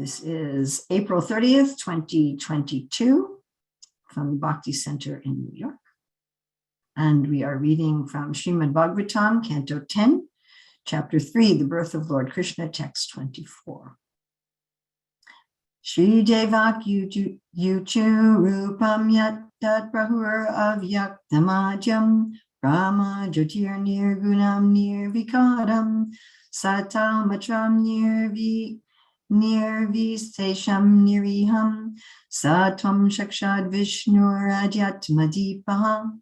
This is April 30th, 2022 from the Bhakti Center in New York. And we are reading from Śrīmad-Bhāgavatam, Canto 10, Chapter 3, The Birth of Lord Krishna, Text 24. Shri Devaki Yuchu Rupam Yat Tat Prahur Avyaktamadhyam Brahma Jyotir Nirgunam Nirvikaram Satal Matram Nirvisesham Niriham Satvam Shakshad Vishnur Adyatmadipaha.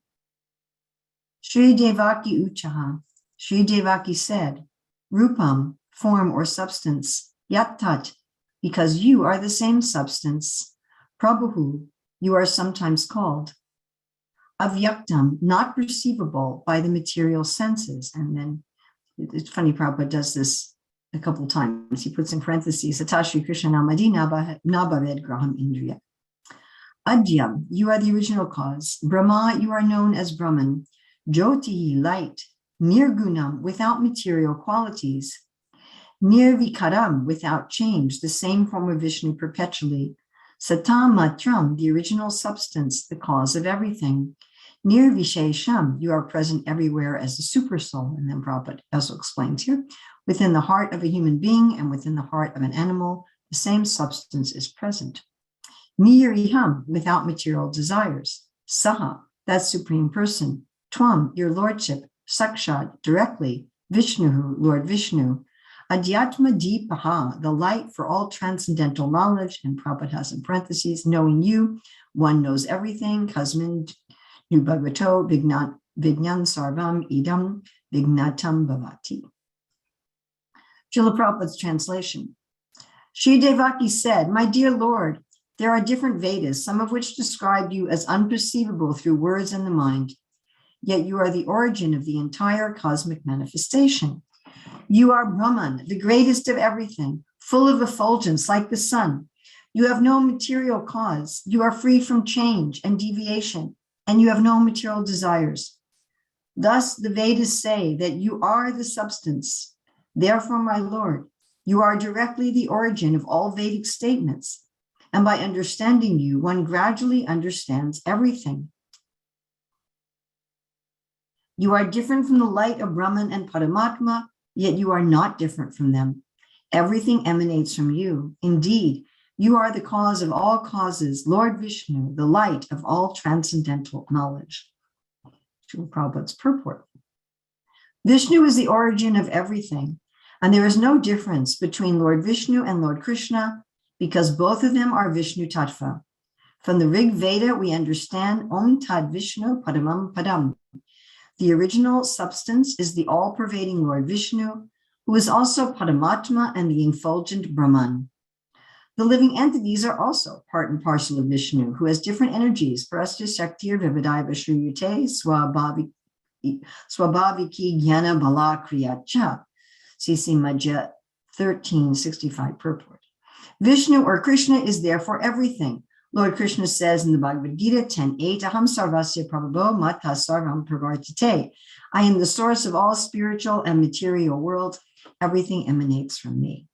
Shri Devaki Uchaha. Shri Devaki said, Rupam, form or substance, Yattat, because you are the same substance. Prabhu, you are sometimes called. Avyaktam, not perceivable by the material senses. And then it's funny, Prabhupada does this a couple of times. He puts in parentheses, Atashri Krishna Namadi Nabaved Graham Indriya. Adyam, you are the original cause. Brahma, you are known as Brahman. Jyoti, light. Nirgunam, without material qualities. Nirvikaram, without change, the same form of Vishnu perpetually. Satam matram, the original substance, the cause of everything. Nirvishesham, you are present everywhere as the super soul. And then Prabhupada also explains here, within the heart of a human being and within the heart of an animal, the same substance is present. Niriham, without material desires. Saha, that supreme person. Tvam, your lordship. Sakshat, directly. Vishnu, Lord Vishnu. Adhyatma Deepaha, the light for all transcendental knowledge, and Prabhupada has in parentheses, knowing you, one knows everything, Kasmin Nu Bhagavato, Vignan Sarvam Idam, Vignatam Bhavati. Srila Prabhupada's translation. Shri Devaki said, my dear Lord, there are different Vedas, some of which describe you as unperceivable through words and the mind, yet you are the origin of the entire cosmic manifestation. You are Brahman, the greatest of everything, full of effulgence like the sun. You have no material cause. You are free from change and deviation, and you have no material desires. Thus, the Vedas say that you are the substance. Therefore, my Lord, you are directly the origin of all Vedic statements. And by understanding you, one gradually understands everything. You are different from the light of Brahman and Paramatma, yet you are not different from them. Everything emanates from you. Indeed, you are the cause of all causes, Lord Vishnu, the light of all transcendental knowledge. Srila Prabhupada's purport. Vishnu is the origin of everything, and there is no difference between Lord Vishnu and Lord Krishna because both of them are Vishnu Tattva. From the Rig Veda, we understand Om Tad Vishnu Padamam Padam. The original substance is the all-pervading Lord Vishnu, who is also Paramatma and the effulgent Brahman. The living entities are also part and parcel of Vishnu, who has different energies. Prastya Shaktir Vividai Vishruyute Swabhaviki Jnana Bala Kriyacha. CC Madhya 1365 purport. Vishnu or Krishna is therefore everything. Lord Krishna says in the Bhagavad Gita 10:8, Aham sarvasya prabhavo mata sarvam pravartate. I am the source of all spiritual and material worlds. Everything emanates from me.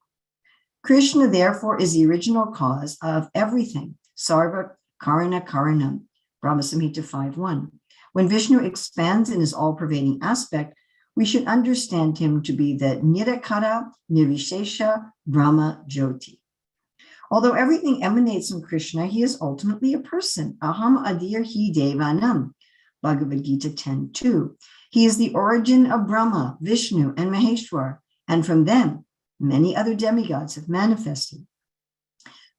Krishna, therefore, is the original cause of everything. Sarva karana karanam, Brahma Samhita 5:1. When Vishnu expands in his all-pervading aspect, we should understand him to be the Nirakara Nirvishesha Brahma Jyoti. Although everything emanates from Krishna, he is ultimately a person. Aham adir hi devanam, Bhagavad Gita 10:2. He is the origin of Brahma, Vishnu, and Maheshwar, and from them, many other demigods have manifested.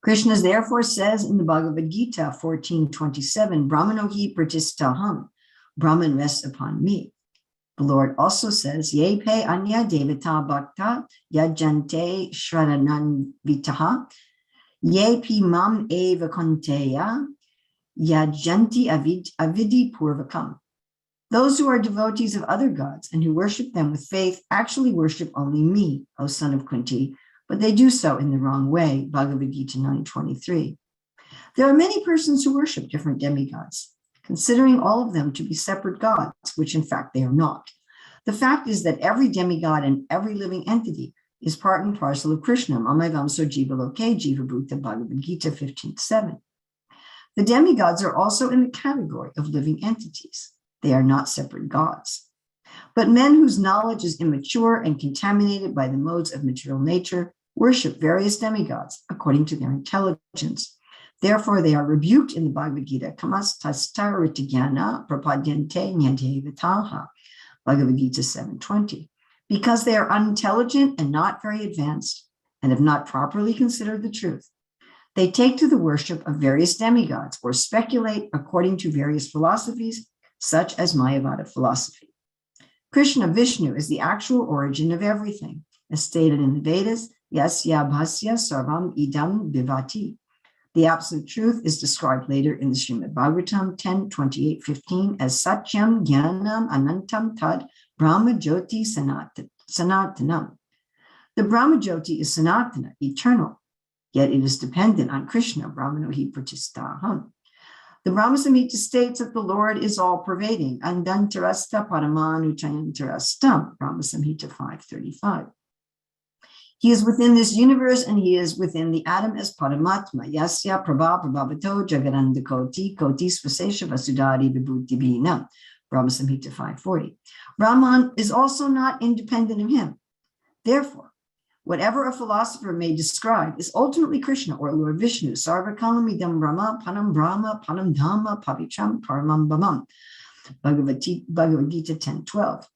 Krishna therefore says in the Bhagavad Gita 14:27, Brahmano hi pratistaham, Brahman rests upon me. The Lord also says, Ye pe anya devata bhakta yajante shradananvitaha, Ye pi mam eva konteya yajanti avidi purvakam. Those who are devotees of other gods and who worship them with faith actually worship only me, O son of Kunti, but they do so in the wrong way, Bhagavad Gita 9:23. There are many persons who worship different demigods, considering all of them to be separate gods, which in fact they are not. The fact is that every demigod and every living entity is part and parcel of Krishna. Mamaivam so jiva loke jiva bhuta Bhagavad Gita 15:7. The demigods are also in the category of living entities. They are not separate gods. But men whose knowledge is immature and contaminated by the modes of material nature worship various demigods according to their intelligence. Therefore, they are rebuked in the Bhagavad Gita, kamastastaritigyana prapadyante nyadevataha, Bhagavad Gita 7:20, because they are unintelligent and not very advanced and have not properly considered the truth. They take to the worship of various demigods or speculate according to various philosophies, such as Mayavada philosophy. Krishna Vishnu is the actual origin of everything, as stated in the Vedas, yasya bhasya sarvam idam bhivati. The absolute truth is described later in the Śrīmad-Bhāgavatam 10:28-15 as satyam jnanam anantam tad brahma jyoti sanatanam. The Brahma Jyoti is sanatana, eternal, yet it is dependent on Krishna, brahmano hi pratistaham. The Brahma Samhita states that the Lord is all-pervading, andantarasta paramanuchayantarastam, Brahma Samhita 5:35. He is within this universe and he is within the atom as Paramatma, Yasya Prabha Prabhavato Jagananda Koti Koti Svasesha Vasudari Vibhuti Bhinam, Brahma Samhita 5:40. Brahman is also not independent of him. Therefore, whatever a philosopher may describe is ultimately Krishna or Lord Vishnu, Sarvakalam Idam Brahma, Panam Dhamma, Pavitram, Paramam Bhamam, Bhagavad Gita 10:12.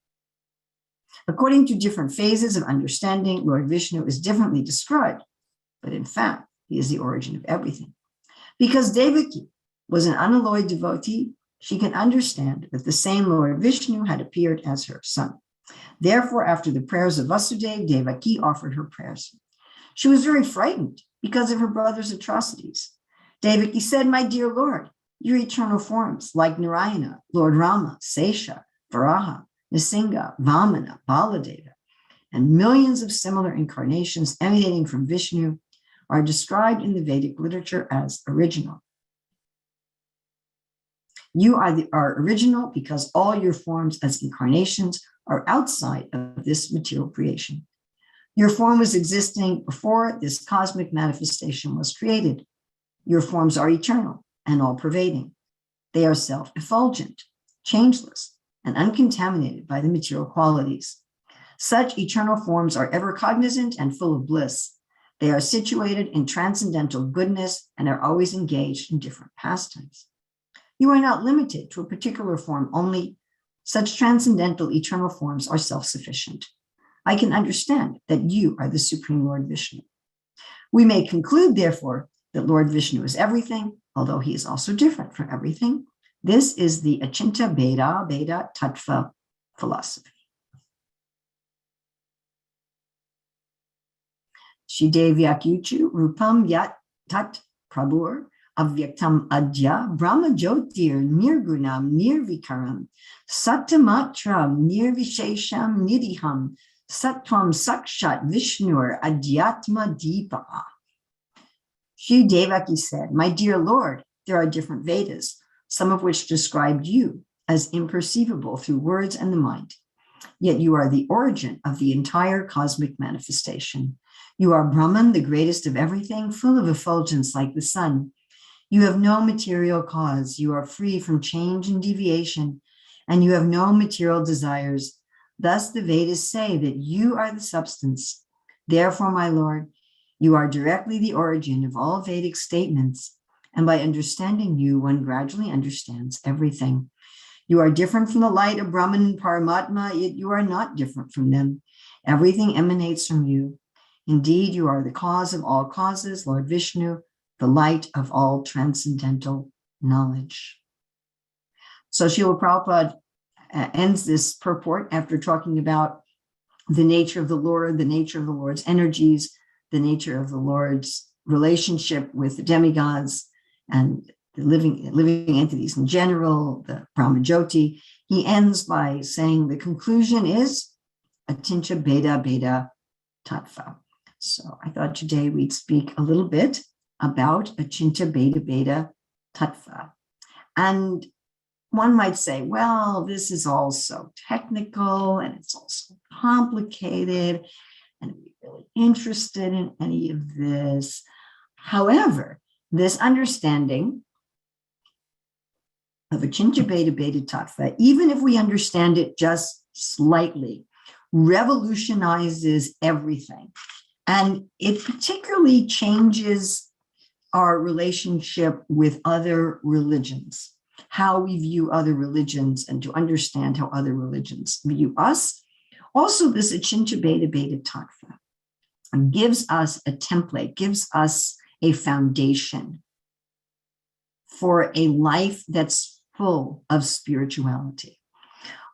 According to different phases of understanding, Lord Vishnu is differently described, but in fact, he is the origin of everything. Because Devaki was an unalloyed devotee, she can understand that the same Lord Vishnu had appeared as her son. Therefore, after the prayers of Vasudeva, Devaki offered her prayers. She was very frightened because of her brother's atrocities. Devaki said, "My dear Lord, your eternal forms, like Narayana, Lord Rama, Sesha, Varaha, Nisingha, Vamana, Baladeva, and millions of similar incarnations emanating from Vishnu are described in the Vedic literature as original. You are original because all your forms as incarnations are outside of this material creation. Your form was existing before this cosmic manifestation was created. Your forms are eternal and all-pervading. They are self-effulgent, changeless, and uncontaminated by the material qualities. Such eternal forms are ever cognizant and full of bliss. They are situated in transcendental goodness and are always engaged in different pastimes. You are not limited to a particular form only. Such transcendental eternal forms are self-sufficient. I can understand that you are the Supreme Lord Vishnu. We may conclude, therefore, that Lord Vishnu is everything, although he is also different from everything. This is the Achinta Bheda Tattva philosophy. Shidevyakyuchu Rupam Yat Tat Prabhur Avyaktam Adya Brahma Jyotir Nirgunam Nirvikaram Satamatram Nirvishesham Nidiham Sattvam Sakshat Vishnur Adhyatma Deepa. Shri Devaki said, "My dear Lord, there are different Vedas, some of which described you as imperceivable through words and the mind. Yet you are the origin of the entire cosmic manifestation. You are Brahman, the greatest of everything, full of effulgence like the sun. You have no material cause. You are free from change and deviation, and you have no material desires. Thus the Vedas say that you are the substance. Therefore, my Lord, you are directly the origin of all Vedic statements. And by understanding you, one gradually understands everything. You are different from the light of Brahman and Paramatma, yet you are not different from them. Everything emanates from you. Indeed, you are the cause of all causes, Lord Vishnu, the light of all transcendental knowledge." So Srila Prabhupada ends this purport after talking about the nature of the Lord, the nature of the Lord's energies, the nature of the Lord's relationship with the demigods, and the living entities in general, the Brahma Jyoti. He ends by saying the conclusion is Atincha Bheda Tattva. So I thought today we'd speak a little bit about Achinta Bheda Tattva. And one might say, well, this is all so technical and it's also complicated, and we really interested in any of this. However, this understanding of Achintya Bheda Bheda Tattva, even if we understand it just slightly, revolutionizes everything. And it particularly changes our relationship with other religions, how we view other religions, and to understand how other religions view us. Also, this Achintya Bheda Bheda Tattva gives us a template, gives us a foundation for a life that's full of spirituality.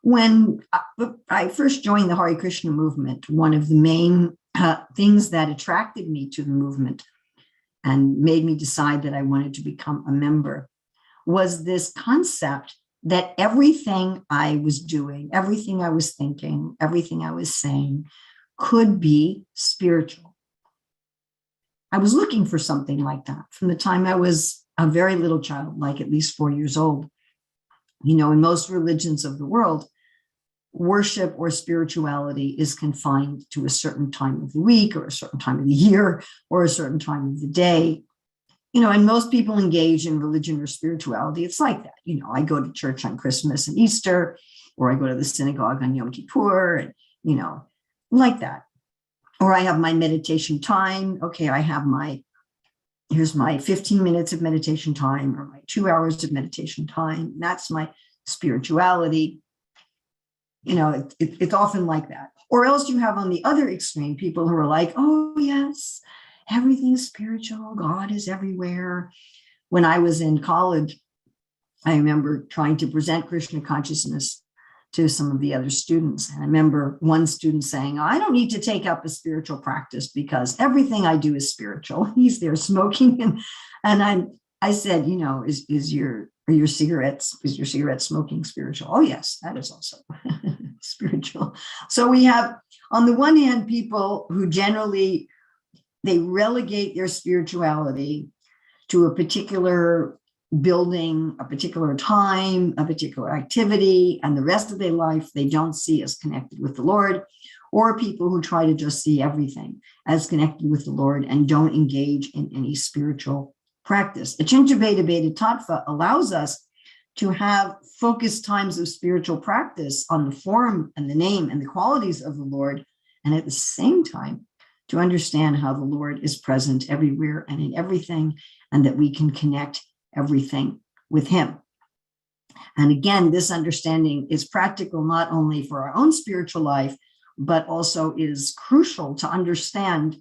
When I first joined the Hare Krishna movement, one of the main things that attracted me to the movement and made me decide that I wanted to become a member was this concept that everything I was doing, everything I was thinking, everything I was saying could be spiritual. I was looking for something like that from the time I was a very little child, like at least 4 years old. You know, in most religions of the world, worship or spirituality is confined to a certain time of the week or a certain time of the year or a certain time of the day. You know, and most people engage in religion or spirituality. It's like that. You know, I go to church on Christmas and Easter, or I go to the synagogue on Yom Kippur, and, you know, like that. Or I have my meditation time. Okay, here's my 15 minutes of meditation time, or my 2 hours of meditation time. That's my spirituality. You know, it's often like that. Or else you have on the other extreme people who are like, oh, yes, everything's spiritual. God is everywhere. When I was in college, I remember trying to present Krishna consciousness to some of the other students. And I remember one student saying, I don't need to take up a spiritual practice because everything I do is spiritual. He's there smoking. And I said, you know, is your cigarette smoking spiritual? Oh, yes, that is also spiritual. So we have, on the one hand, people who generally, they relegate their spirituality to a particular building, a particular time, a particular activity, and the rest of their life they don't see as connected with the Lord, or people who try to just see everything as connected with the Lord and don't engage in any spiritual practice. Achintya Bheda Bheda Tattva allows us to have focused times of spiritual practice on the form and the name and the qualities of the Lord, and at the same time to understand how the Lord is present everywhere and in everything, and that we can connect everything with him. And again, this understanding is practical not only for our own spiritual life, but also is crucial to understand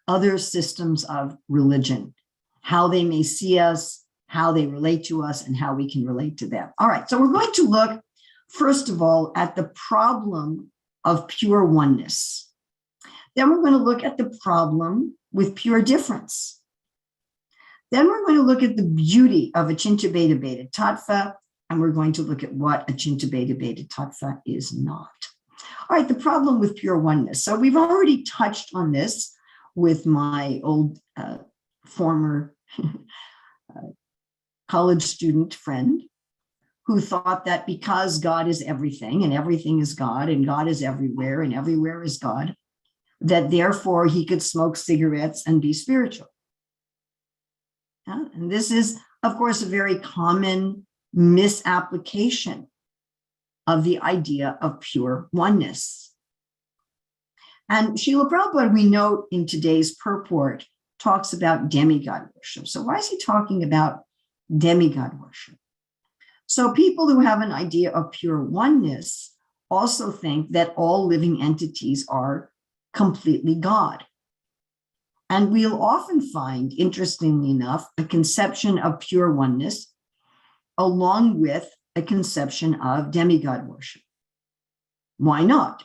other systems of religion, how they may see us, how they relate to us, and how we can relate to them. All right, so we're going to look, first of all, at the problem of pure oneness. Then we're going to look at the problem with pure difference. Then we're going to look at the beauty of Achintya Bheda Bheda Tattva, and we're going to look at what Achintya Bheda Bheda Tattva is not. All right, the problem with pure oneness. So we've already touched on this with my old former college student friend who thought that because God is everything and everything is God and God is everywhere and everywhere is God, that therefore he could smoke cigarettes and be spiritual. And this is, of course, a very common misapplication of the idea of pure oneness. And Srila Prabhupada, we note in today's purport, talks about demigod worship. So why is he talking about demigod worship? So people who have an idea of pure oneness also think that all living entities are completely God. And we'll often find, interestingly enough, a conception of pure oneness along with a conception of demigod worship. Why not?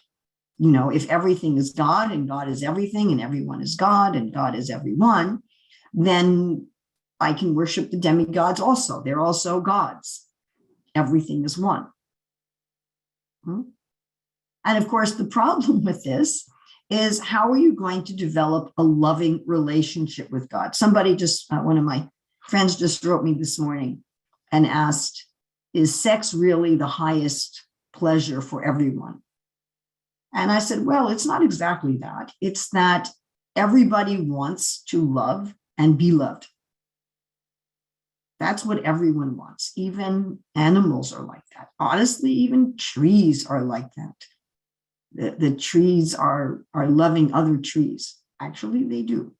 You know, if everything is God and God is everything and everyone is God and God is everyone, then I can worship the demigods also. They're also gods. Everything is one. And of course, the problem with this is how are you going to develop a loving relationship with God? Somebody one of my friends just wrote me this morning and asked, is sex really the highest pleasure for everyone? And I said, well, it's not exactly that. It's that everybody wants to love and be loved. That's what everyone wants. Even animals are like that. Honestly, even trees are like that. The trees are loving other trees. Actually, they do.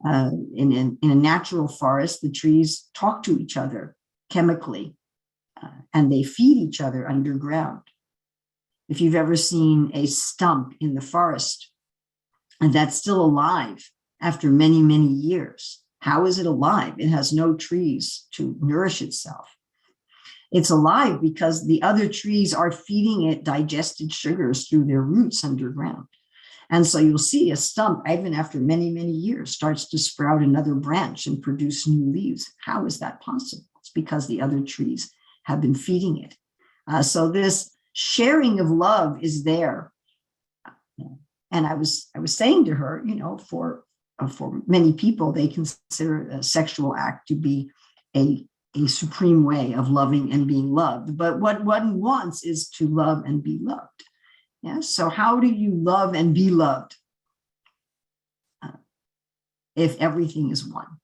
In a natural forest, the trees talk to each other chemically, and they feed each other underground. If you've ever seen a stump in the forest, and that's still alive after many, many years, how is it alive? It has no trees to nourish itself. It's alive because the other trees are feeding it digested sugars through their roots underground. And so you'll see a stump, even after many, many years, starts to sprout another branch and produce new leaves. How is that possible? It's because the other trees have been feeding it. So this sharing of love is there. And I was saying to her, for many people, they consider a sexual act to be a supreme way of loving and being loved. But what one wants is to love and be loved. Yeah. So how do you love and be loved if everything is one?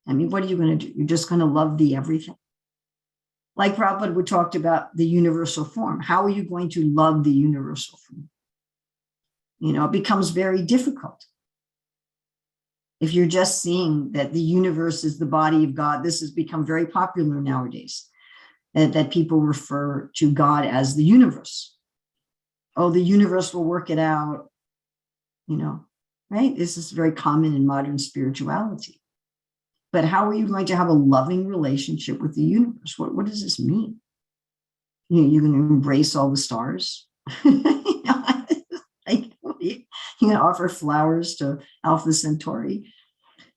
I mean, what are you going to do? You're just going to love the everything. Like Prabhupada would talked about the universal form. How are you going to love the universal form? It becomes very difficult. If you're just seeing that the universe is the body of God, this has become very popular nowadays, that people refer to God as the universe. Oh, the universe will work it out, right? This is very common in modern spirituality. But how are you going to have a loving relationship with the universe? What does this mean? You're going to embrace all the stars? You're going to offer flowers to Alpha Centauri?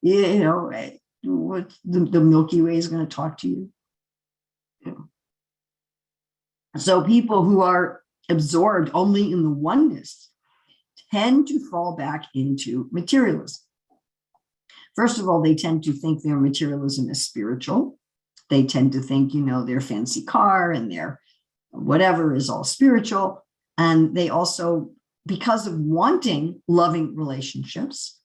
What the Milky Way is going to talk to you? So people who are absorbed only in the oneness tend to fall back into materialism. First of all, they tend to think their materialism is spiritual. They tend to think, their fancy car and their whatever is all spiritual. And they also, because of wanting loving relationships,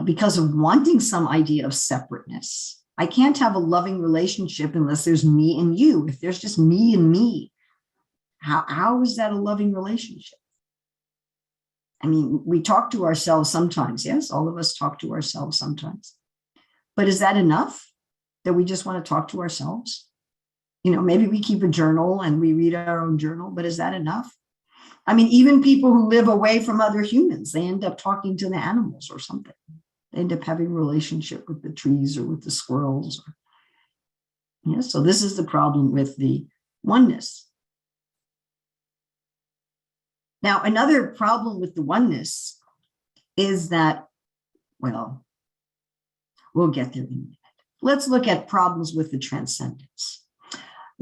because of wanting some idea of separateness, I can't have a loving relationship unless there's me and you. If there's just me and me, how is that a loving relationship? I mean, we talk to ourselves sometimes. Yes, all of us talk to ourselves sometimes. But is that enough that we just want to talk to ourselves? Maybe we keep a journal and we read our own journal, but is that enough? I mean, even people who live away from other humans, they end up talking to the animals or something. They end up having a relationship with the trees or with the squirrels. So this is the problem with the oneness. Now, another problem with the oneness is that, well, we'll get there in a minute. Let's look at problems with the transcendence.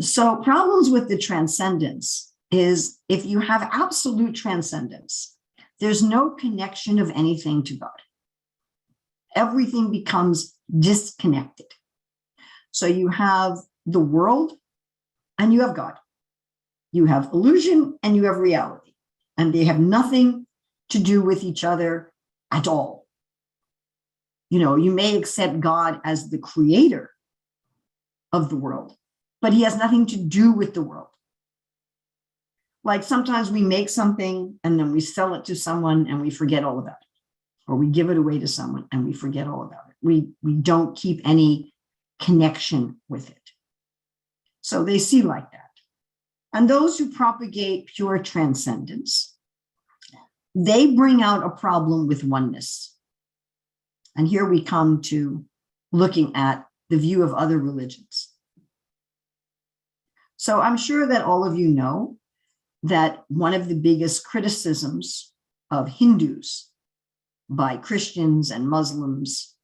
So problems with the transcendence is if you have absolute transcendence, there's no connection of anything to God. Everything becomes disconnected. So you have the world and you have God. You have illusion and you have reality. And they have nothing to do with each other at all. You may accept God as the creator of the world, but he has nothing to do with the world. Like sometimes we make something and then we sell it to someone and we forget all about it. Or we give it away to someone and we forget all about it. We don't keep any connection with it. So they see like that. And those who propagate pure transcendence, they bring out a problem with oneness. And here we come to looking at the view of other religions. So I'm sure that all of you know that one of the biggest criticisms of Hindus by Christians and Muslims,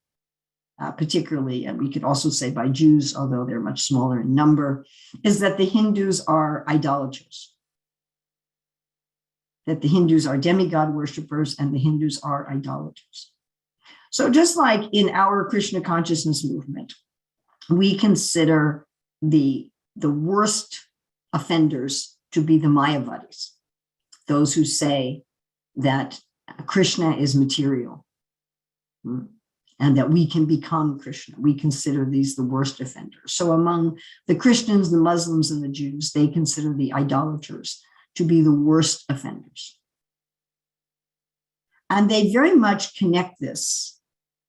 particularly, and we could also say by Jews, although they're much smaller in number, is that the Hindus are idolaters, that the Hindus are demigod worshippers and the Hindus are idolaters. So just like in our Krishna consciousness movement, we consider the worst offenders to be the Mayavadis, those who say that Krishna is material, and that we can become Krishna. We consider these the worst offenders. So among the Christians, the Muslims, and the Jews, they consider the idolaters to be the worst offenders. And they very much connect this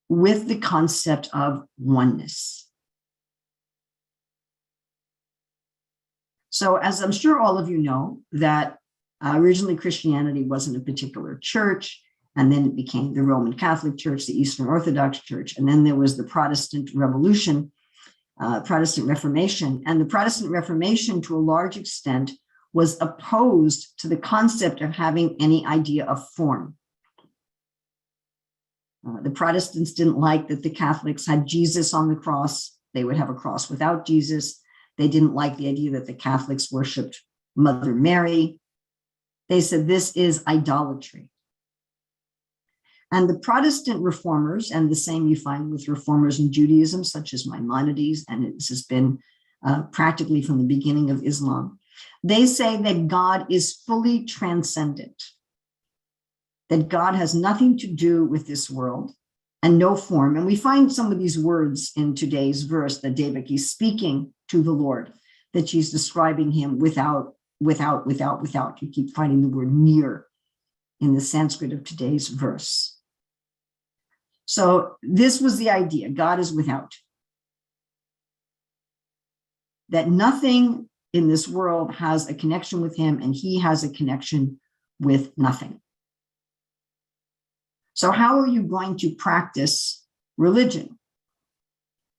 with the concept of oneness. So as I'm sure all of you know, that originally Christianity wasn't a particular church, and then it became the Roman Catholic Church, the Eastern Orthodox Church, and then there was the Protestant Revolution, Protestant Reformation. And the Protestant Reformation, to a large extent, was opposed to the concept of having any idea of form. The Protestants didn't like that the Catholics had Jesus on the cross. They would have a cross without Jesus. They didn't like the idea that the Catholics worshiped Mother Mary. They said this is idolatry. And the Protestant reformers, and the same you find with reformers in Judaism, such as Maimonides, and this has been practically from the beginning of Islam, they say that God is fully transcendent, that God has nothing to do with this world and no form. And we find some of these words in today's verse that Devaki is speaking to the Lord, that she's describing him without. You keep finding the word near in the Sanskrit of today's verse. So this was the idea: God is without. That nothing in this world has a connection with him, and he has a connection with nothing. So how are you going to practice religion?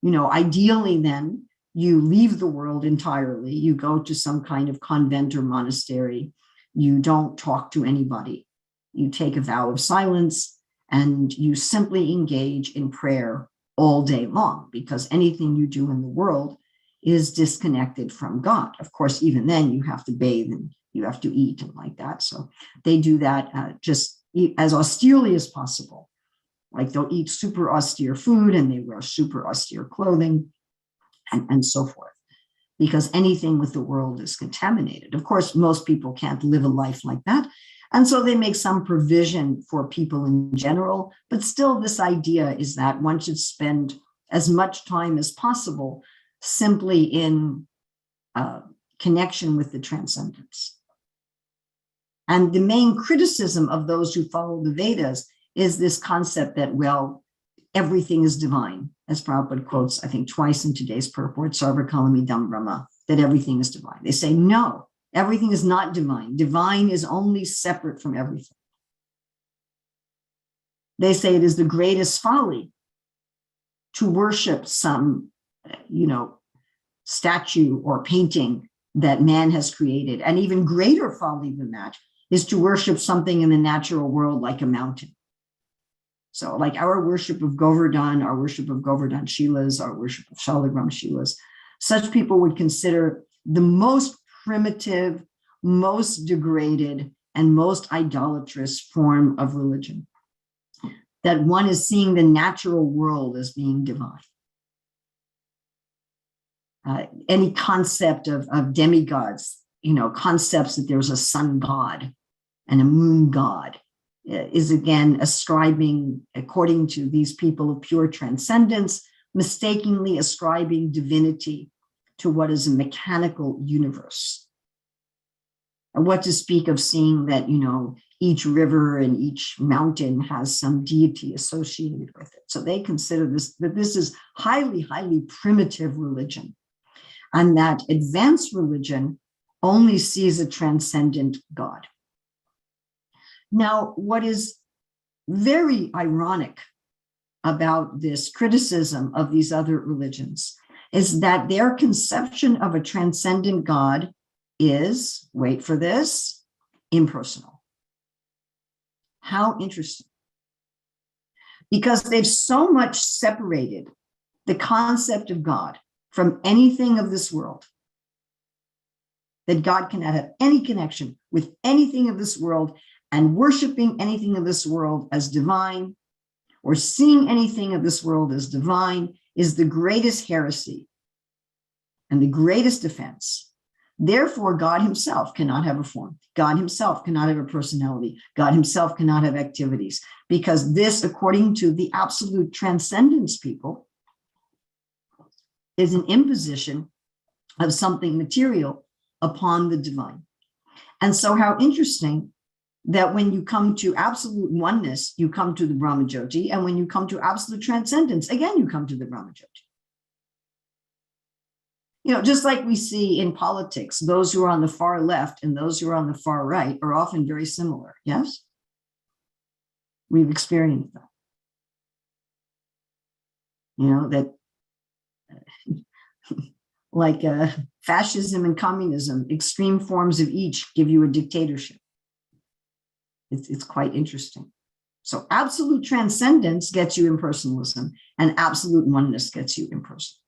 Ideally then, you leave the world entirely. You go to some kind of convent or monastery. You don't talk to anybody. You take a vow of silence, and you simply engage in prayer all day long, because anything you do in the world is disconnected from God. Of course, even then you have to bathe and you have to eat and like that. So they do that just as austerely as possible. Like they'll eat super austere food and they wear super austere clothing and so forth, because anything with the world is contaminated. Of course, most people can't live a life like that. And so they make some provision for people in general, but still this idea is that one should spend as much time as possible simply in connection with the transcendence. And the main criticism of those who follow the Vedas is this concept that, well, everything is divine, as Prabhupada quotes, I think twice in today's purport, Sarva Kalamidam Brahma, that everything is divine. They say, no, everything is not divine. Divine is only separate from everything. They say it is the greatest folly to worship some, statue or painting that man has created. And even greater folly than that is to worship something in the natural world like a mountain. So like our worship of Govardhan, our worship of Govardhan Shilas, our worship of Shalagram Shilas, such people would consider the most primitive, most degraded, and most idolatrous form of religion. That one is seeing the natural world as being divine. Any concept of demigods, concepts that there's a sun god and a moon god, is again ascribing, according to these people of pure transcendence, mistakenly ascribing divinity to what is a mechanical universe. And what to speak of seeing that, each river and each mountain has some deity associated with it. So they consider that this is highly, highly primitive religion, and that advanced religion only sees a transcendent God. Now, what is very ironic about this criticism of these other religions is that their conception of a transcendent God is, wait for this, impersonal. How interesting. Because they've so much separated the concept of God from anything of this world, that God cannot have any connection with anything of this world, and worshiping anything of this world as divine or seeing anything of this world as divine is the greatest heresy and the greatest offense Therefore, God himself cannot have a form. God himself cannot have a personality. God himself cannot have activities, because this, according to the absolute transcendence people, is an imposition of something material upon the divine. And so how interesting that when you come to absolute oneness, you come to the Brahmajyoti, and when you come to absolute transcendence, again, you come to the Brahmajyoti. Just like we see in politics, those who are on the far left and those who are on the far right are often very similar. Yes? We've experienced that. That like fascism and communism, extreme forms of each give you a dictatorship. It's quite interesting. So absolute transcendence gets you impersonalism, and absolute oneness gets you impersonalism.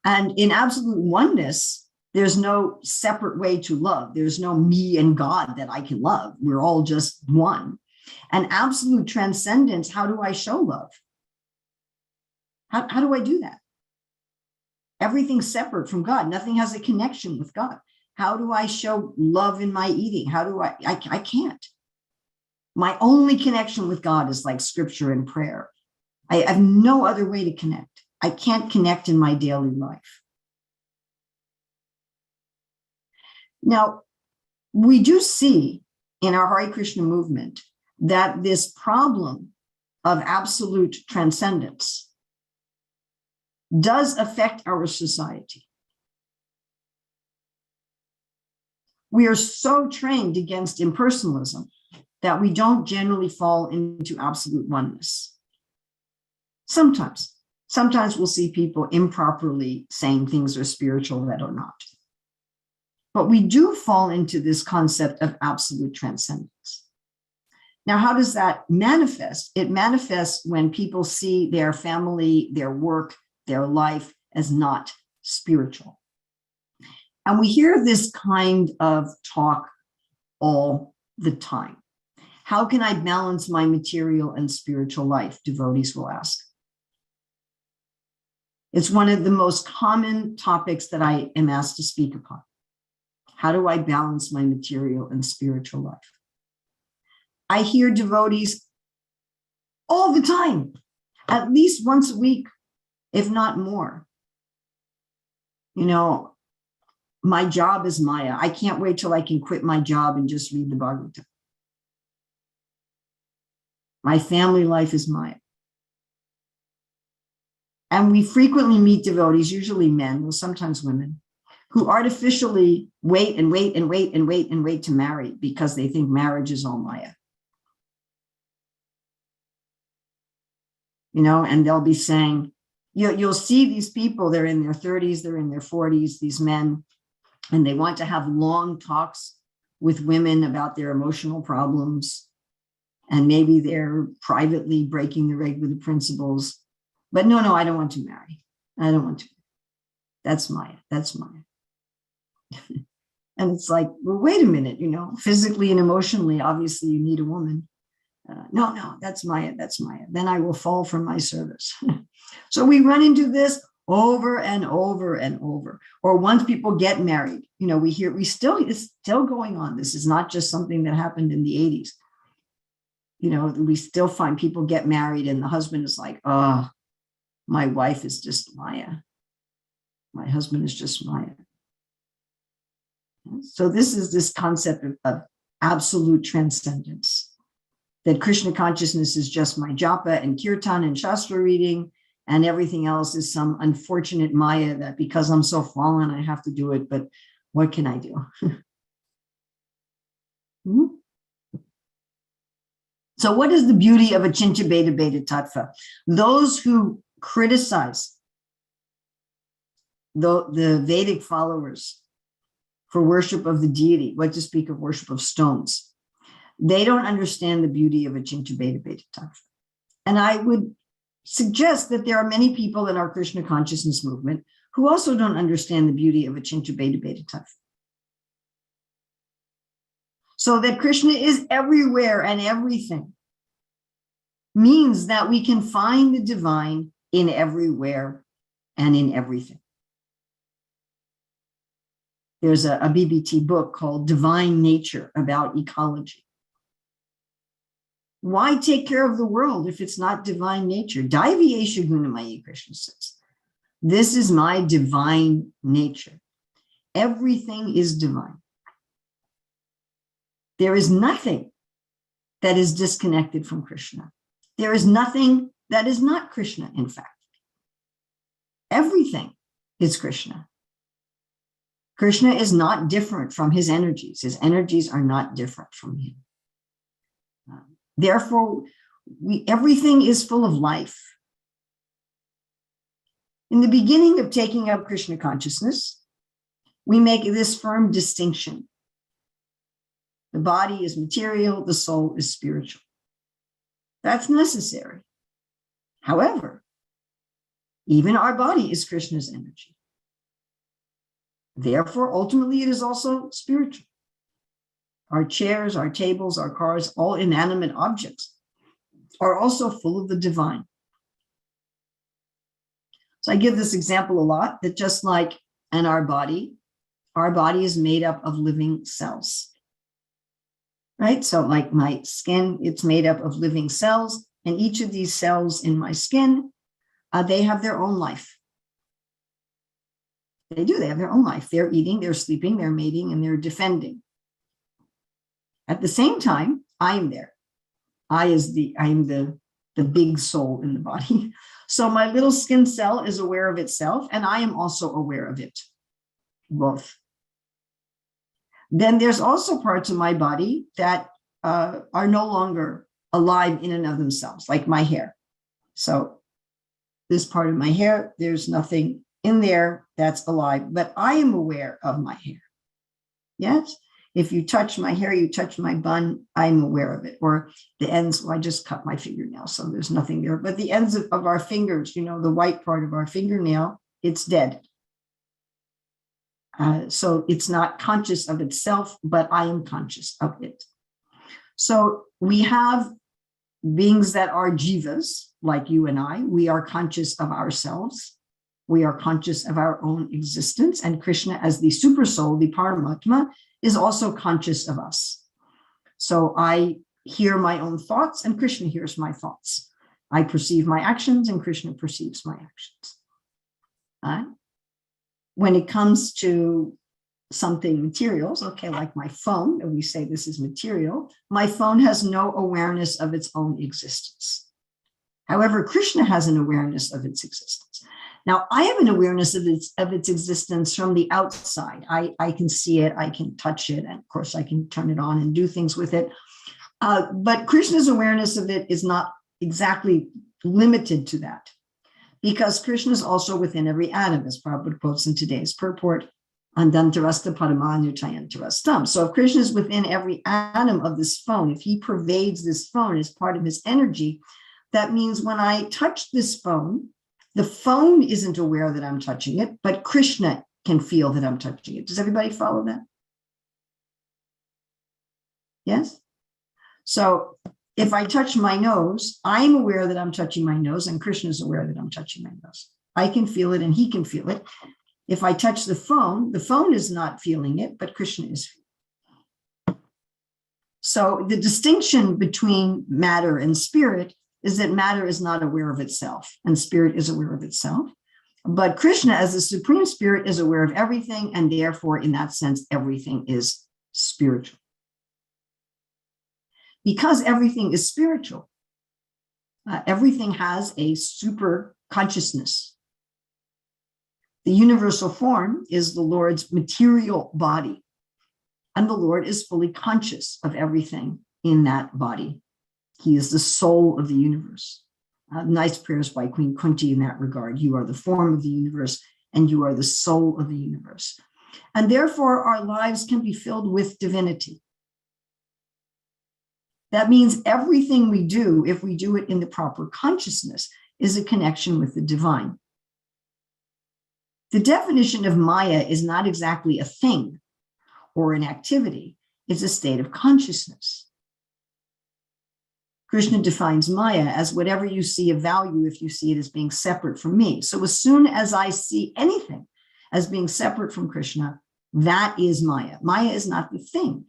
And in absolute oneness, there's no separate way to love. There's no me and God that I can love. We're all just one. And absolute transcendence, how do I show love? How do I do that? Everything's separate from God. Nothing has a connection with God. How do I show love in my eating? How do I can't. My only connection with God is like scripture and prayer. I have no other way to connect. I can't connect in my daily life. Now, we do see in our Hare Krishna movement that this problem of absolute transcendence does affect our society. We are so trained against impersonalism that we don't generally fall into absolute oneness. Sometimes we'll see people improperly saying things are spiritual that are not. But we do fall into this concept of absolute transcendence. Now, how does that manifest? It manifests when people see their family, their work, their life as not spiritual. And we hear this kind of talk all the time. How can I balance my material and spiritual life? Devotees will ask. It's one of the most common topics that I am asked to speak upon. How do I balance my material and spiritual life? I hear devotees all the time, at least once a week, if not more. My job is Maya. I can't wait till I can quit my job and just read the Bhagavatam. My family life is Maya. And we frequently meet devotees, usually men, well, sometimes women, who artificially wait to marry because they think marriage is all Maya. And they'll be saying, you'll see these people, they're in their 30s, they're in their 40s, these men, and they want to have long talks with women about their emotional problems. And maybe they're privately breaking the regular principles. But no, I don't want to marry. I don't want to. That's Maya. And it's like, well, wait a minute, physically and emotionally, obviously you need a woman. No, that's Maya. Then I will fall from my service. So we run into this over and over and over. Or once people get married, it's still going on. This is not just something that happened in the 80s. We still find people get married and the husband is like, oh, my wife is just Maya. My husband is just Maya. So this is this concept of absolute transcendence, that Krishna consciousness is just my japa and kirtan and shastra reading, and everything else is some unfortunate Maya that because I'm so fallen, I have to do it, but what can I do? So what is the beauty of Achintya Bheda Bheda Tattva? Those who criticize the Vedic followers for worship of the deity, what to speak of worship of stones, they don't understand the beauty of Achintya Bheda Bheda Tattva. And I would suggest that there are many people in our Krishna consciousness movement who also don't understand the beauty of Achintya Bheda Bheda Tattva. So that Krishna is everywhere and everything means that we can find the divine in everywhere and in everything. There's a BBT book called Divine Nature about ecology. Why take care of the world if it's not divine nature? Daivi Esha Gunamayi, Krishna says. This is my divine nature. Everything is divine. There is nothing that is disconnected from Krishna. There is nothing that is not Krishna, in fact. Everything is Krishna. Krishna is not different from his energies. His energies are not different from him. Therefore, everything is full of life. In the beginning of taking up Krishna consciousness, we make this firm distinction. The body is material, the soul is spiritual. That's necessary. However, even our body is Krishna's energy. Therefore, ultimately, it is also spiritual. Our chairs, our tables, our cars, all inanimate objects are also full of the divine. So I give this example a lot, that just like in our body is made up of living cells, right? So like my skin, it's made up of living cells, and each of these cells in my skin, they have their own life. They do, they have their own life. They're eating, they're sleeping, they're mating, and they're defending. At the same time, I am there. I am the big soul in the body. So my little skin cell is aware of itself, and I am also aware of it, both. Then there's also parts of my body that are no longer alive in and of themselves, like my hair. So this part of my hair, there's nothing in there that's alive, but I am aware of my hair. Yes? If you touch my hair, you touch my bun, I'm aware of it. Or the ends, well, I just cut my fingernail, so there's nothing there. But the ends of our fingers, the white part of our fingernail, it's dead. So it's not conscious of itself, but I am conscious of it. So we have beings that are jivas, like you and I. We are conscious of ourselves. We are conscious of our own existence. And Krishna, as the super soul, the Paramatma, is also conscious of us. So I hear my own thoughts, and Krishna hears my thoughts. I perceive my actions, and Krishna perceives my actions. When it comes to something materials, okay, like my phone, and we say this is material, my phone has no awareness of its own existence. However, Krishna has an awareness of its existence. Now, I have an awareness of its existence from the outside. I can see it, I can touch it, and of course I can turn it on and do things with it. But Krishna's awareness of it is not exactly limited to that, because Krishna is also within every atom, as Prabhupada quotes in today's purport, Andantarasta Paramanyutayantarastam. So if Krishna is within every atom of this phone, if he pervades this phone as part of his energy, that means when I touch this phone, the phone isn't aware that I'm touching it, but Krishna can feel that I'm touching it. Does everybody follow that? Yes? So if I touch my nose, I'm aware that I'm touching my nose, and Krishna is aware that I'm touching my nose. I can feel it and he can feel it. If I touch the phone is not feeling it, but Krishna is feeling it. So the distinction between matter and spirit is that matter is not aware of itself and spirit is aware of itself. But Krishna, as the Supreme Spirit, is aware of everything, and therefore, in that sense, everything is spiritual. Because everything is spiritual, everything has a super consciousness. The universal form is the Lord's material body, and the Lord is fully conscious of everything in that body. He is the soul of the universe. Nice prayers by Queen Kunti in that regard. You are the form of the universe, and you are the soul of the universe. And therefore, our lives can be filled with divinity. That means everything we do, if we do it in the proper consciousness, is a connection with the divine. The definition of Maya is not exactly a thing or an activity. It's a state of consciousness. Krishna defines Maya as whatever you see of value if you see it as being separate from me. So as soon as I see anything as being separate from Krishna, That is Maya. Maya is not the thing.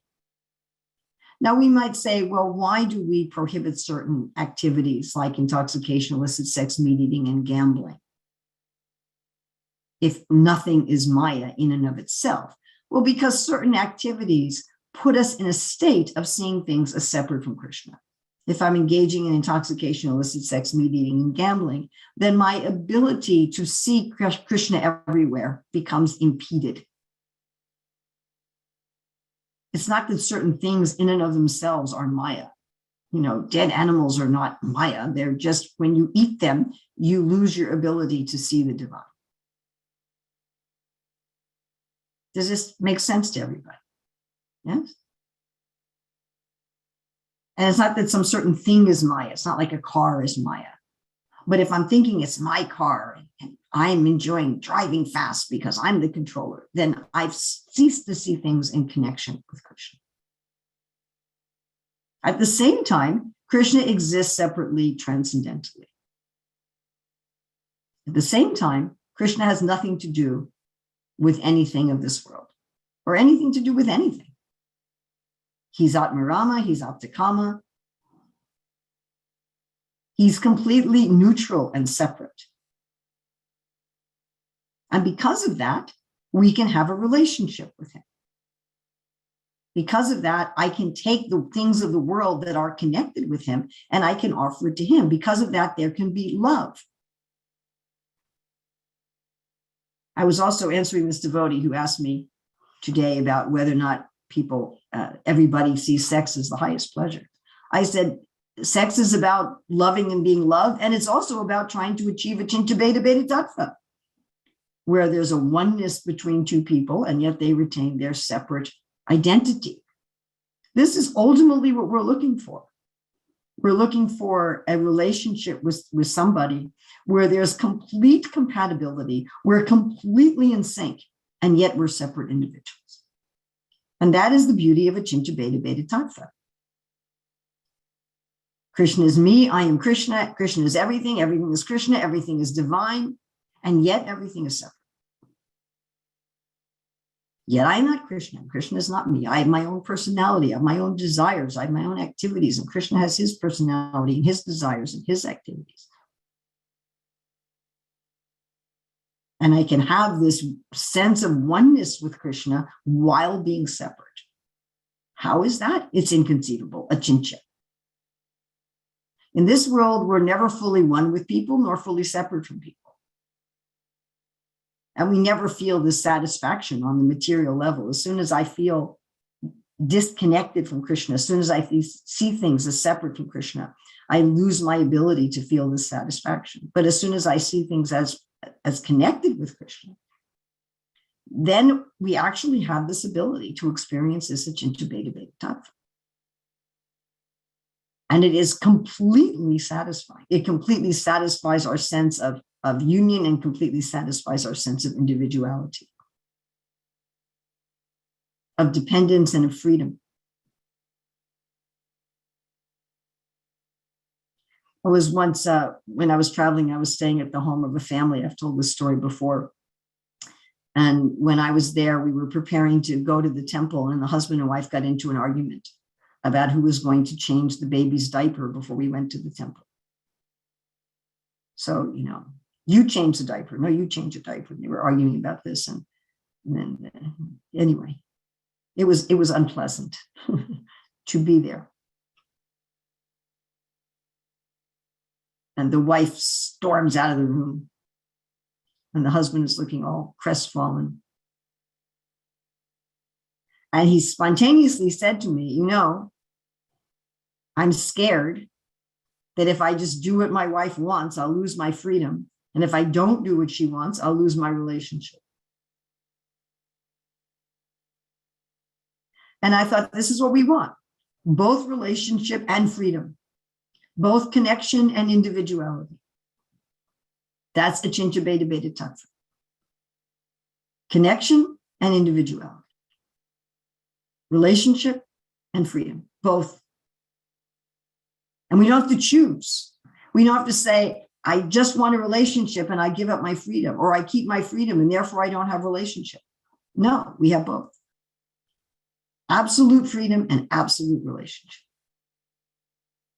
Now, we might say, well, why do we prohibit certain activities like intoxication, illicit sex, meat eating, and gambling if nothing is Maya in and of itself? Well, because certain activities put us in a state of seeing things as separate from Krishna. If I'm engaging in intoxication, illicit sex, meat eating, and gambling, then my ability to see Krishna everywhere becomes impeded. It's not that certain things in and of themselves are Maya. Dead animals are not Maya. They're just, when you eat them, you lose your ability to see the divine. Does this make sense to everybody? Yes? And it's not that some certain thing is Maya. It's not like a car is Maya. But if I'm thinking it's my car and I'm enjoying driving fast because I'm the controller, then I've ceased to see things in connection with Krishna. At the same time, Krishna exists separately, transcendentally. At the same time, Krishna has nothing to do with anything of this world or anything to do with anything. He's Atmarama, he's Aptakama. He's completely neutral and separate. And because of that, we can have a relationship with him. Because of that, I can take the things of the world that are connected with him and I can offer it to him. Because of that, there can be love. I was also answering this devotee who asked me today about whether or not everybody sees sex as the highest pleasure. I said, sex is about loving and being loved, and it's also about trying to achieve a Chintabeta Tattva, where there's a oneness between two people, and yet they retain their separate identity. This is ultimately what we're looking for. We're looking for a relationship with somebody where there's complete compatibility, we're completely in sync, and yet we're separate individuals. And that is the beauty of a Chintabeta Tattva. Krishna is me, I am Krishna, Krishna is everything is Krishna, everything is divine, and yet everything is separate. Yet I'm not Krishna, Krishna is not me. I have my own personality, I have my own desires, I have my own activities, and Krishna has his personality and his desires and his activities. And I can have this sense of oneness with Krishna while being separate. How is that? It's inconceivable, achintya. In this world, we're never fully one with people, nor fully separate from people. And we never feel this satisfaction on the material level. As soon as I feel disconnected from Krishna, as soon as I see things as separate from Krishna, I lose my ability to feel this satisfaction. But as soon as I see things as connected with Krishna, then we actually have this ability to experience this Chintabeta Tattva. And it is completely satisfying. It completely satisfies our sense of union and completely satisfies our sense of individuality, of dependence and of freedom. I was once, when I was traveling, I was staying at the home of a family. I've told this story before. And when I was there, we were preparing to go to the temple, and the husband and wife got into an argument about who was going to change the baby's diaper before we went to the temple. So, you change the diaper. No, you change the diaper. They were arguing about this. And then anyway, it was unpleasant to be there. And the wife storms out of the room. And the husband is looking all crestfallen. And he spontaneously said to me, I'm scared that if I just do what my wife wants, I'll lose my freedom. And if I don't do what she wants, I'll lose my relationship. And I thought, this is what we want: both relationship and freedom, both connection and individuality. That's a Chintabeta Tattva. Connection and individuality. Relationship and freedom, both. And we don't have to choose. We don't have to say, I just want a relationship and I give up my freedom, or I keep my freedom and therefore I don't have a relationship. No, we have both. Absolute freedom and absolute relationship.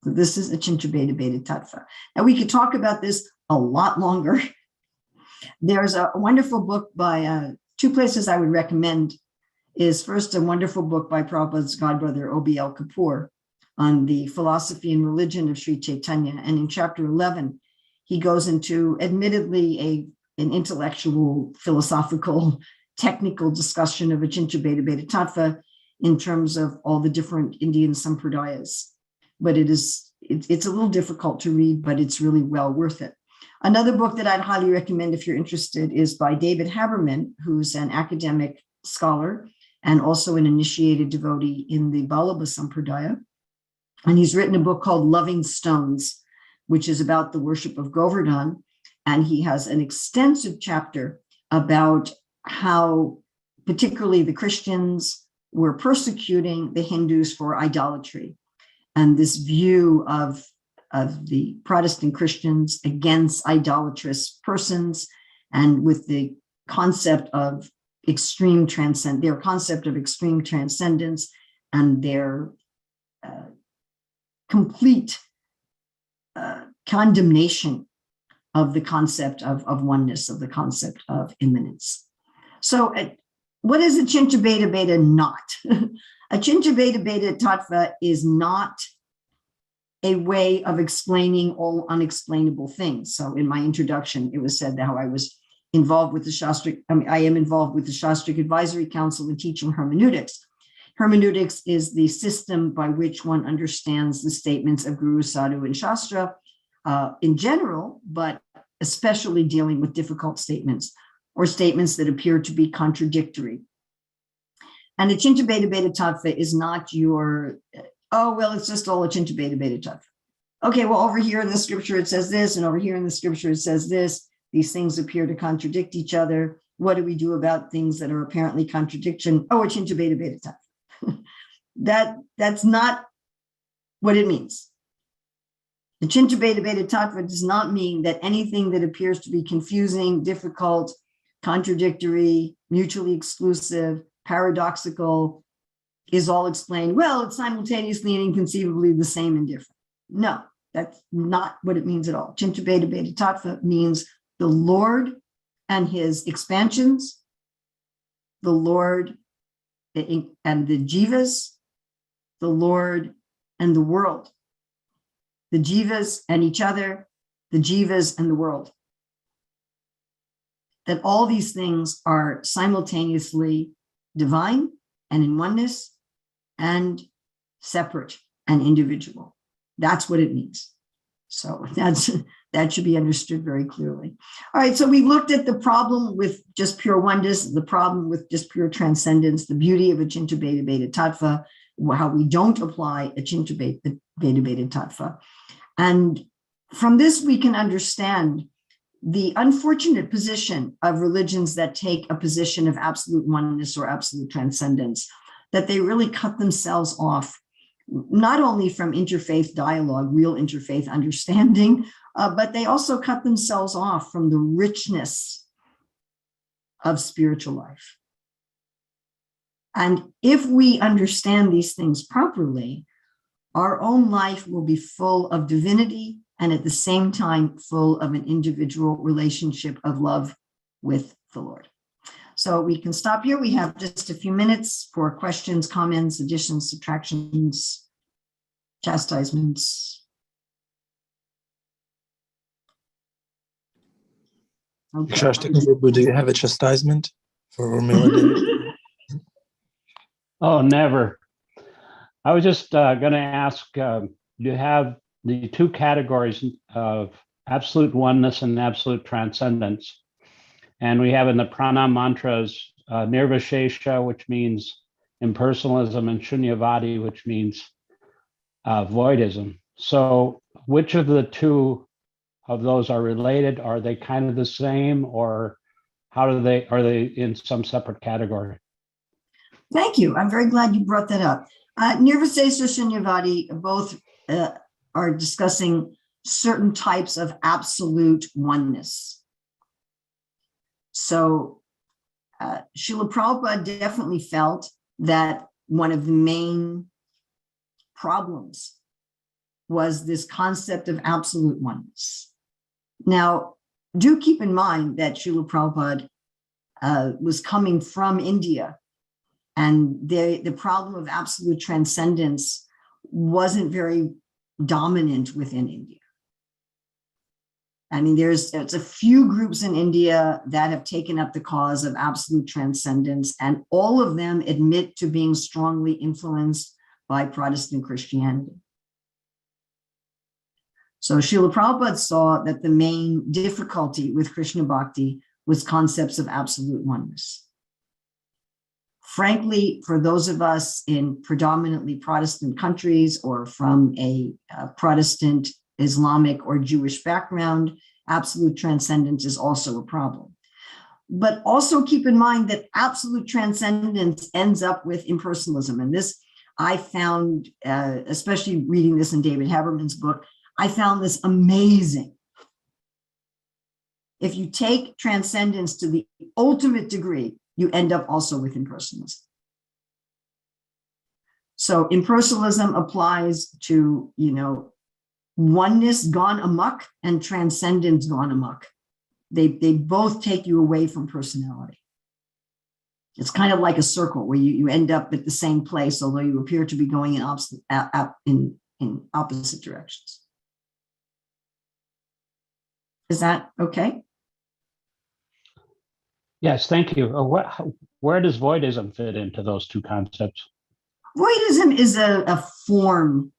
So this is Achintya Bheda Bheda Tattva. Now we could talk about this a lot longer. There's a wonderful book by two places I would recommend is first a wonderful book by Prabhupada's godbrother, O.B.L. Kapoor, on the philosophy and religion of Sri Chaitanya. And in chapter 11, he goes into admittedly an intellectual, philosophical, technical discussion of Achintya Bheda Bheda Tattva in terms of all the different Indian sampradayas. But it's a little difficult to read, but it's really well worth it. Another book that I'd highly recommend if you're interested is by David Haberman, who's an academic scholar and also an initiated devotee in the Vallabha Sampradaya. And he's written a book called Loving Stones, which is about the worship of Govardhan. And he has an extensive chapter about how particularly the Christians were persecuting the Hindus for idolatry. And this view of the Protestant Christians against idolatrous persons, and with the concept of their concept of extreme transcendence and their complete condemnation of the concept of oneness, of the concept of immanence. So what is Achintya Bheda Bheda not? Achintya Bheda Bheda Tattva is not a way of explaining all unexplainable things. So in my introduction, it was said how I was involved with the Shastric, I am involved with the Shastric Advisory Council in teaching hermeneutics. Hermeneutics is the system by which one understands the statements of Guru, Sadhu, and Shastra in general, but especially dealing with difficult statements or statements that appear to be contradictory. And Achintya Bheda Bheda Tattva is not your, it's just all Achintya Bheda Bheda Tattva. Okay, well, over here in the scripture it says this, and over here in the scripture it says this. These things appear to contradict each other. What do we do about things that are apparently contradiction? Achintya Bheda Bheda Tattva. That's not what it means. Achintya Bheda Bheda Tattva does not mean that anything that appears to be confusing, difficult, contradictory, mutually exclusive, paradoxical is all explained. Well, it's simultaneously and inconceivably the same and different. No, that's not what it means at all. Achintya Bheda Bheda Tattva means the Lord and his expansions, the Lord and the jivas, the Lord and the world, the jivas and each other, the jivas and the world. That all these things are simultaneously divine and in oneness and separate and individual. That's what it means. So that should be understood very clearly. All right, so we looked at the problem with just pure oneness, the problem with just pure transcendence, the beauty of Achintya Bheda Bheda Tattva, how we don't apply Achintya Bheda Bheda Tattva. And from this, we can understand the unfortunate position of religions that take a position of absolute oneness or absolute transcendence, that they really cut themselves off, not only from interfaith dialogue, real interfaith understanding, but they also cut themselves off from the richness of spiritual life. And if we understand these things properly, our own life will be full of divinity and at the same time full of an individual relationship of love with the Lord. So we can stop here. We have just a few minutes for questions, comments, additions, subtractions, chastisements. Okay. Do you have a chastisement for Urmila? Oh, never. I was just going to ask, you have the two categories of absolute oneness and absolute transcendence. And we have in the pranam mantras, nirvishesha, which means impersonalism, and shunyavadi, which means voidism. So which of the two of those are related? Are they kind of the same, or are they in some separate category? Thank you. I'm very glad you brought that up. Nirvishesha, shunyavadi, both are discussing certain types of absolute oneness. So Srila Prabhupada definitely felt that one of the main problems was this concept of absolute oneness. Now, do keep in mind that Srila Prabhupada was coming from India, and the problem of absolute transcendence wasn't very dominant within India. I mean, there's a few groups in India that have taken up the cause of absolute transcendence, and all of them admit to being strongly influenced by Protestant Christianity. So Srila Prabhupada saw that the main difficulty with Krishna Bhakti was concepts of absolute oneness. Frankly, for those of us in predominantly Protestant countries or from a Protestant, Islamic, or Jewish background, absolute transcendence is also a problem. But also keep in mind that absolute transcendence ends up with impersonalism. And this I found, especially reading this in David Haberman's book, I found this amazing. If you take transcendence to the ultimate degree, you end up also with impersonalism. So impersonalism applies to, oneness gone amok and transcendence gone amok. They both take you away from personality. It's kind of like a circle where you end up at the same place, although you appear to be going in opposite directions. Is that okay? Yes, thank you. Where does voidism fit into those two concepts? Voidism is a form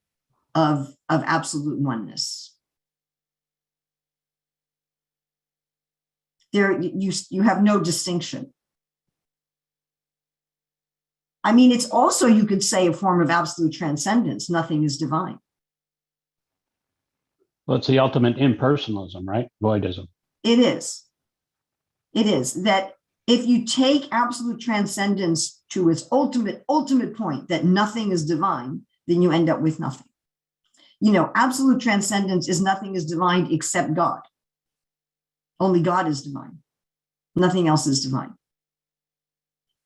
of absolute oneness. There, you have no distinction. I mean, it's also, you could say, a form of absolute transcendence. Nothing is divine. Well, it's the ultimate impersonalism, right? Voidism. It is. It is that if you take absolute transcendence to its ultimate point, that nothing is divine, then you end up with nothing. Absolute transcendence is nothing is divine except God. Only God is divine. Nothing else is divine.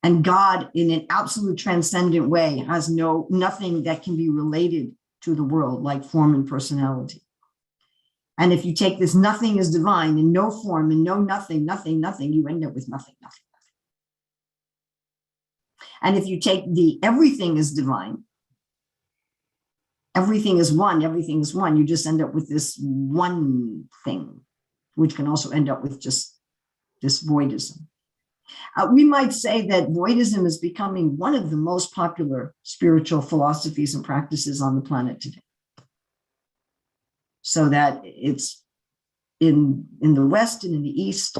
And God, in an absolute transcendent way, has nothing that can be related to the world, like form and personality. And if you take this nothing is divine and no form and no nothing, you end up with nothing. And if you take the everything is divine, everything is one, you just end up with this one thing, which can also end up with just this voidism. We might say that voidism is becoming one of the most popular spiritual philosophies and practices on the planet today. So that it's in the West and in the East,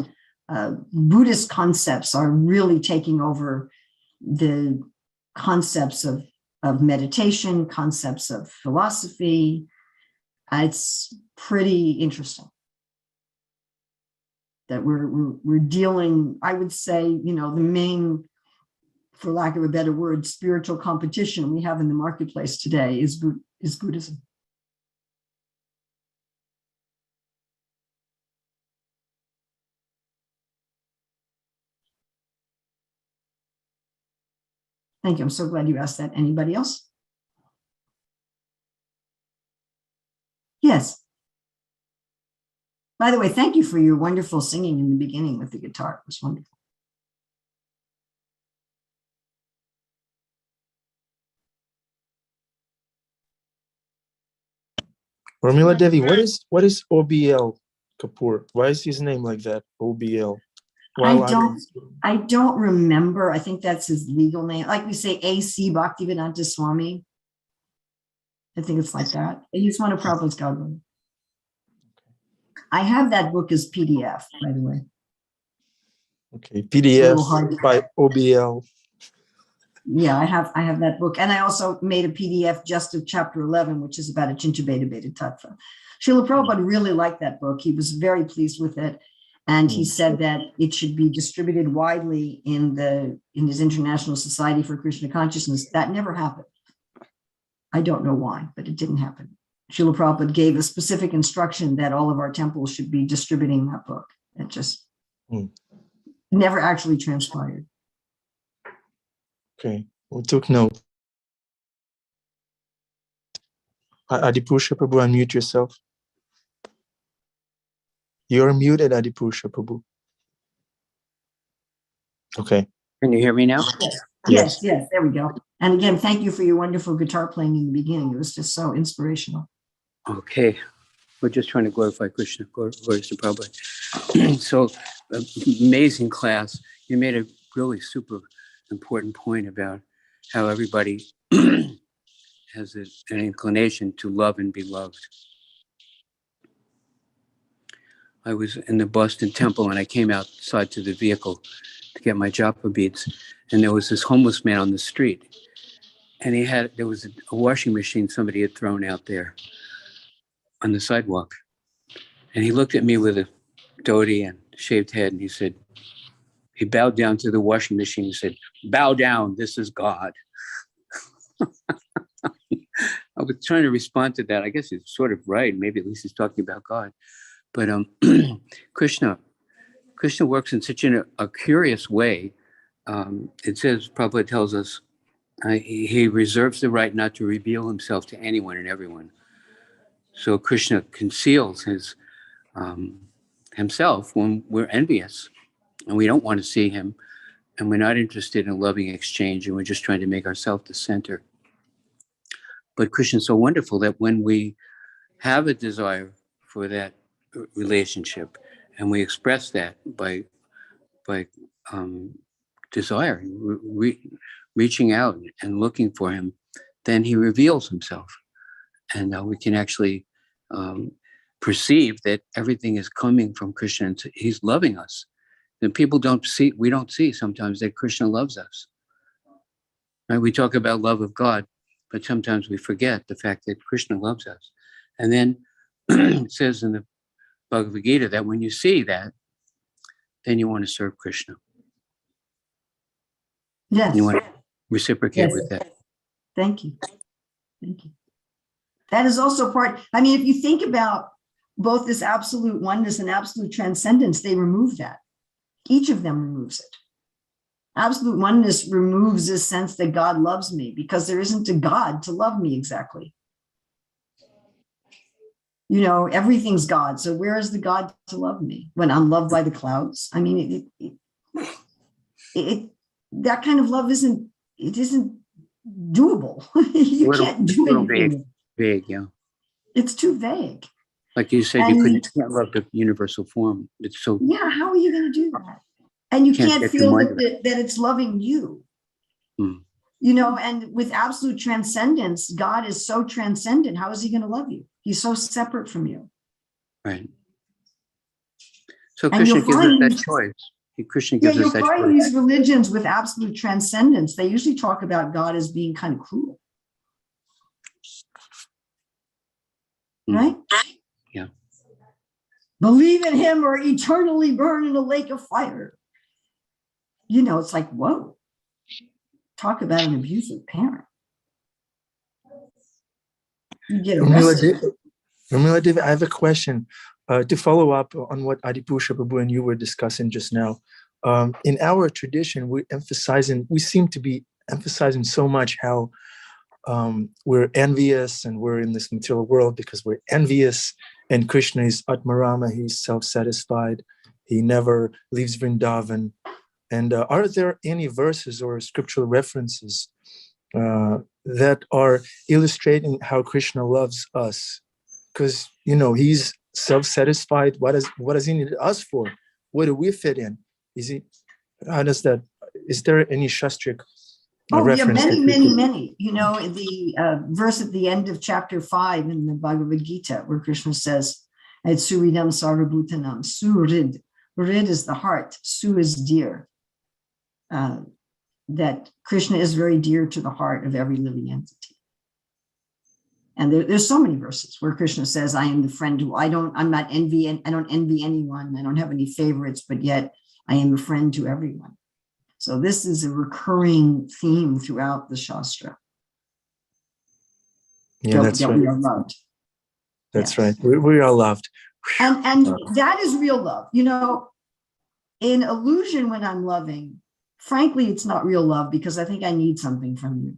Buddhist concepts are really taking over the concepts of meditation, concepts of philosophy. It's pretty interesting that we're dealing, I would say, the main, for lack of a better word, spiritual competition we have in the marketplace today is Buddhism. Thank you. I'm so glad you asked that. Anybody else? Yes. By the way, thank you for your wonderful singing in the beginning with the guitar. It was wonderful. Urmila Devi, what is OBL Kapoor? Why is his name like that? OBL. I don't remember. I think that's his legal name. Like we say, A.C. Bhaktivedanta Swami. I think it's like that. He's one of Prabhupada's godbrothers. I have that book as PDF, by the way. Okay, PDF by OBL. Yeah, I have that book. And I also made a PDF just of chapter 11, which is about a Chintabeta Beta Tattva. Srila Prabhupada really liked that book. He was very pleased with it. And he said that it should be distributed widely in his International Society for Krishna Consciousness. That never happened. I don't know why, but it didn't happen. Srila Prabhupada gave a specific instruction that all of our temples should be distributing that book. It just never actually transpired. Okay, we took note. Adipusha Prabhu, unmute yourself. You're muted, Adipusha Prabhu. Okay. Can you hear me now? Yes, there we go. And again, thank you for your wonderful guitar playing in the beginning. It was just so inspirational. Okay. We're just trying to glorify Krishna. Glory to Prabhupada. So, amazing class. You made a really super important point about how everybody has an inclination to love and be loved. I was in the Boston Temple and I came outside to the vehicle to get my japa beads, and there was this homeless man on the street, and there was a washing machine somebody had thrown out there on the sidewalk, and he looked at me with a dhoti and shaved head, and he bowed down to the washing machine and said, "Bow down, this is God." I was trying to respond to that. I guess he's sort of right. Maybe at least he's talking about God. But Krishna works in such a curious way. It says, Prabhupada tells us, he reserves the right not to reveal himself to anyone and everyone. So Krishna conceals himself when we're envious and we don't want to see him, and we're not interested in a loving exchange, and we're just trying to make ourselves the center. But Krishna's so wonderful that when we have a desire for that relationship and we express that by desiring, reaching out and looking for him, then he reveals himself, and we can actually perceive that everything is coming from Krishna, and he's loving us. And we don't see sometimes that Krishna loves us. Right? We talk about love of God, but sometimes we forget the fact that Krishna loves us. And then it says in the Bhagavad Gita that when you see that, then you want to serve Krishna. Yes. You want to reciprocate Yes. with that. Thank you. Thank you. That is also part, I mean, if you think about both this absolute oneness and absolute transcendence, they remove that. Each of them removes it. Absolute oneness removes this sense that God loves me, because there isn't a God to love me exactly. You know, everything's God. So where is the God to love me when I'm loved by the clouds? I mean, that kind of love isn't doable. You can't do anything. Vague, yeah. It's too vague. Like you said, you can't love the universal form. It's so. Yeah, how are you going to do that? And you can't feel that it's loving you. You know, and with absolute transcendence, God is so transcendent. How is he going to love you? He's so separate from you. Right. So Krishna gives us that choice. Krishna gives us that choice. You'll find these religions with absolute transcendence, they usually talk about God as being kind of cruel. Right? Yeah. Believe in him or eternally burn in a lake of fire. You know, it's like, whoa. Talk about an abusive parent. You get arrested. Urmila Devi, I have a question to follow up on what Adipusha Prabhu and you were discussing just now. In our tradition, we seem to be emphasizing so much how we're envious and we're in this material world because we're envious, and Krishna is Atmarama, he's self-satisfied, he never leaves Vrindavan. And are there any verses or scriptural references that are illustrating how Krishna loves us? Because, you know, he's self-satisfied. What does he need us for? Where do we fit in? Is there any Shastric reference? Yeah, many. You know, the verse at the end of chapter 5 in the Bhagavad Gita, where Krishna says, "Et suridam sarvabhutanam." Surid. Rid is the heart. Su is dear. That Krishna is very dear to the heart of every living entity. And there's so many verses where Krishna says, "I am the friend who I don't envy anyone. I don't have any favorites, but yet I am a friend to everyone." So this is a recurring theme throughout the Shastra. Yeah, that's right. We are loved. That's right. We are loved. And that is real love. You know, in illusion, when I'm loving, frankly, it's not real love because I think I need something from you.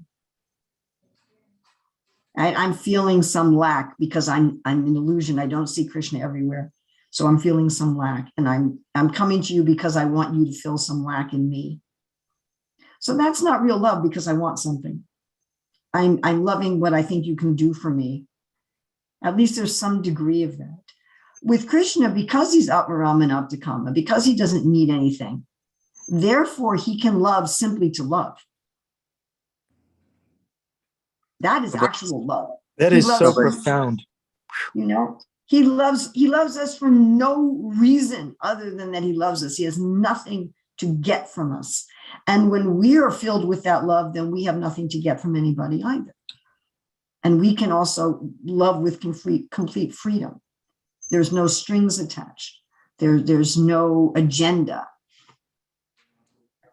I'm feeling some lack because I'm in illusion. I don't see Krishna everywhere. So I'm feeling some lack, and I'm coming to you because I want you to fill some lack in me. So that's not real love because I want something. I'm loving what I think you can do for me. At least there's some degree of that. With Krishna, because he's Atmaram and Aptakama, because he doesn't need anything, therefore he can love simply to love. That is actual love. That is so profound. You know, he loves us for no reason other than that he loves us. He has nothing to get from us. And when we are filled with that love, then we have nothing to get from anybody either. And we can also love with complete freedom. There's no strings attached. There's no agenda.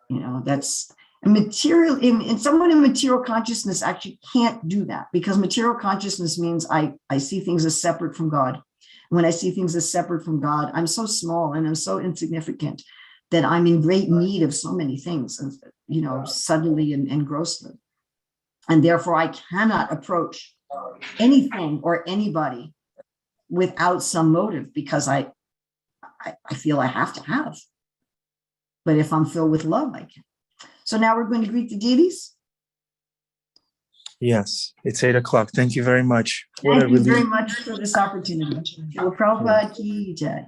You know, that's a material, and someone in material consciousness actually can't do that, because material consciousness means I see things as separate from God. When I see things as separate from God, I'm so small and I'm so insignificant that I'm in great need of so many things, you know, subtly and grossly. And therefore I cannot approach anything or anybody without some motive, because I feel I have to have. But if I'm filled with love, I can. So now we're going to greet the deities. Yes, it's 8 o'clock. Thank you very much. Thank you very much for this opportunity. Prabhupada ki jai.